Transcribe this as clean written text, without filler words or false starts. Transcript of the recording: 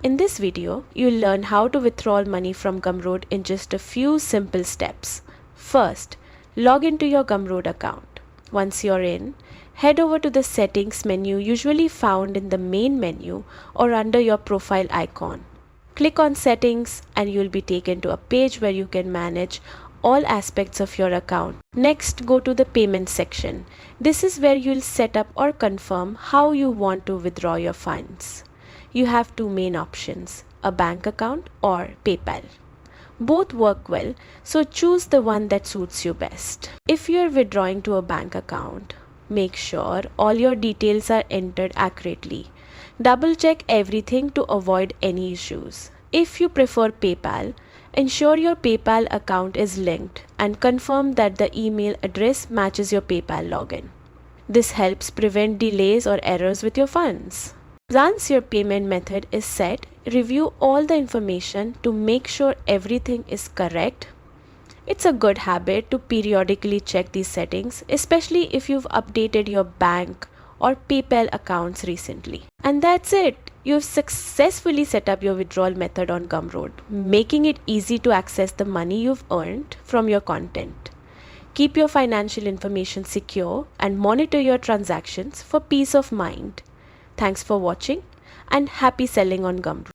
In this video, you'll learn how to withdraw money from Gumroad in just a few simple steps. First, log into your Gumroad account. Once you're in, head over to the settings menu usually found in the main menu or under your profile icon. Click on settings and you'll be taken to a page where you can manage all aspects of your account. Next, go to the payment section. This is where you'll set up or confirm how you want to withdraw your funds. You have two main options, a bank account or PayPal. Both work well, so choose the one that suits you best. If you're withdrawing to a bank account, make sure all your details are entered accurately. Double check everything to avoid any issues. If you prefer PayPal, ensure your PayPal account is linked and confirm that the email address matches your PayPal login. This helps prevent delays or errors with your funds. Once your payment method is set, review all the information to make sure everything is correct. It's a good habit to periodically check these settings, especially if you've updated your bank or PayPal accounts recently. And that's it. You've successfully set up your withdrawal method on Gumroad, making it easy to access the money you've earned from your content. Keep your financial information secure and monitor your transactions for peace of mind. Thanks for watching and happy selling on Gumroad.